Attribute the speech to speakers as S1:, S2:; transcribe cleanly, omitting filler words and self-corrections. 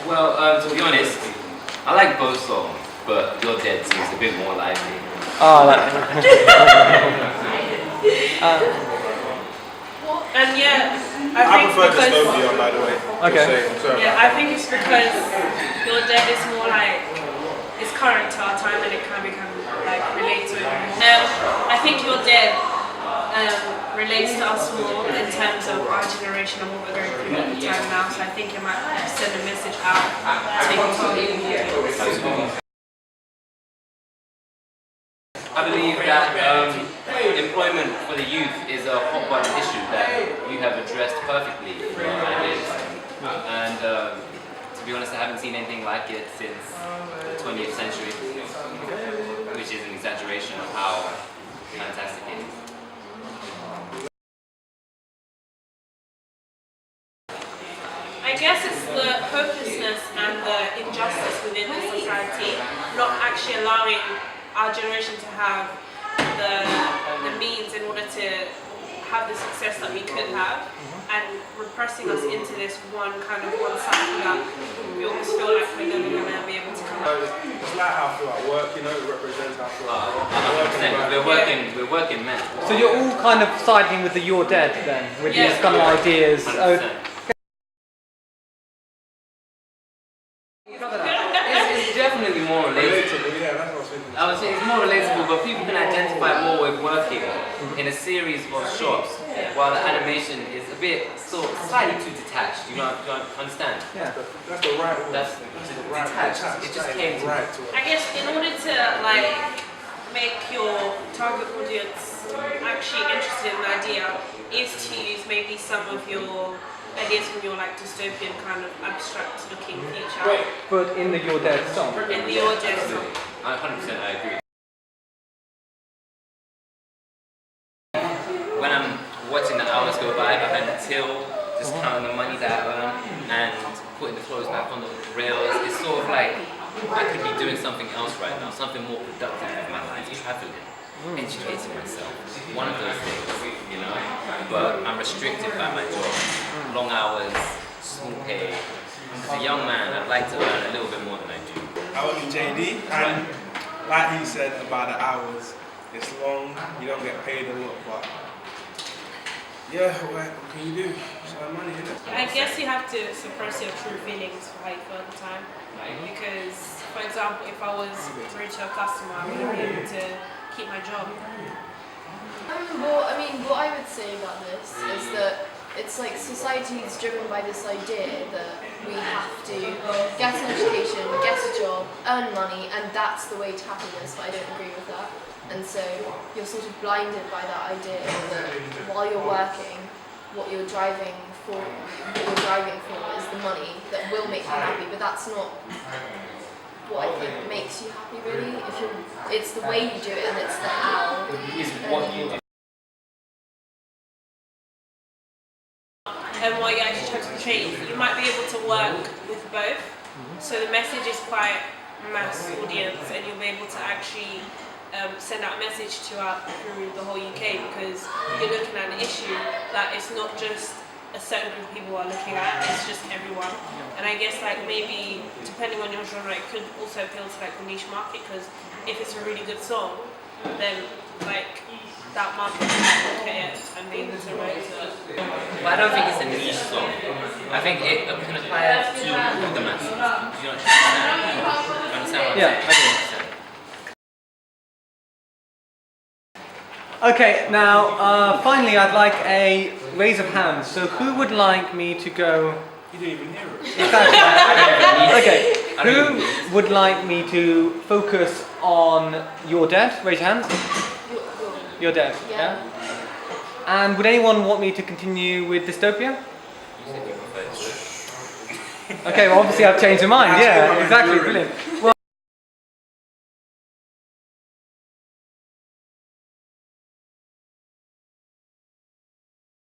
S1: Well, to be honest, I like both songs, but You're Dead seems a bit more lively.
S2: Oh, that.
S3: And yeah,
S4: I prefer Dystopia, by the way.
S2: Okay.
S3: Yeah, I think it's because You're Dead is more like it's current to our time and it can like relate to it more. I think You're Dead relates to us more in terms of our generation and what we're going through at the time now. So I think it might send a message out to your target audience.
S1: I believe that employment for the youth is a hot button issue that you have addressed perfectly in your ideas. And to be honest, I haven't seen anything like it since the 20th century, which is an exaggeration of how fantastic it is.
S3: I guess it's the hopelessness and the injustice within the society not actually allowing our generation to have the means in order to have the success that we could have, and repressing us into this one cycle that we almost feel like we're never going to be able to come out.
S4: It's like how I feel at work, it represents how I feel at work.
S1: We're working men.
S2: So you're all kind of siding with the You're Dead then, with these kind of ideas.
S1: 100%. It's definitely more relatable.
S4: Yeah, that's what I was thinking.
S1: I would say it's more relatable, but people can identify more with working in a series of shots, while the animation is a bit slightly too detached. You know, understand?
S2: Yeah.
S4: That's the right word.
S1: That's detached. It just came to
S4: right to it.
S3: I guess in order to make your target audience actually interested in the idea is to use maybe some of your ideas from your dystopian kind of abstract looking future.
S2: But in the You're Dead song.
S3: In the You're Dead song.
S1: 100% I agree. When I'm watching the hours go by behind the till, just counting the money that I earn and putting the clothes back on the rails, it's sort of like I could be doing something else right now, something more productive with my life, traveling, educating myself, one of those things, but I'm restricted by my job, long hours, small pay. As a young man, I'd like to earn a little bit more than I do.
S4: I work in JD, and like he said about the hours, it's long, you don't get paid a lot, but yeah, what can you do? It's money, isn't it?
S3: I guess you have to suppress your true feelings for how you feel at the time. Because, for example, if I was rude to a customer, I wouldn't be able to keep my job.
S5: Well, I mean, what I would say about this is that it's like society is driven by this idea that we have to get an education, get a job, earn money, and that's the way to happiness, but I don't agree with that. And so you're sort of blinded by that idea that while you're working, what you're driving for is the money that will make you happy, but that's not what I think makes you happy really. It's the way you do it and it's the how.
S1: It's what you do.
S3: And while you're actually trying to portray, you might be able to work with both. So the message is quite mass audience, and you'll be able to actually send out a message through the whole UK, because you're looking at an issue that it's not just a certain group of people are looking at, it's just everyone. And I guess maybe depending on your genre, it could also appeal to the niche market, because if it's a really good song, then that market will look at it and be able to relate to it.
S1: Well, I don't think it's a niche song. I think it can apply to all the masses. Do you understand? What I'm saying?
S2: Yeah, I do. Okay, now finally I'd like a raise of hands. So who would like me to go?
S4: You didn't even hear it.
S2: Okay, who would like me to focus on You're Dead? Raise your hands. You're Dead, yeah? And would anyone want me to continue with Dystopia? Okay, well obviously I've changed my mind, yeah, exactly, brilliant. Well,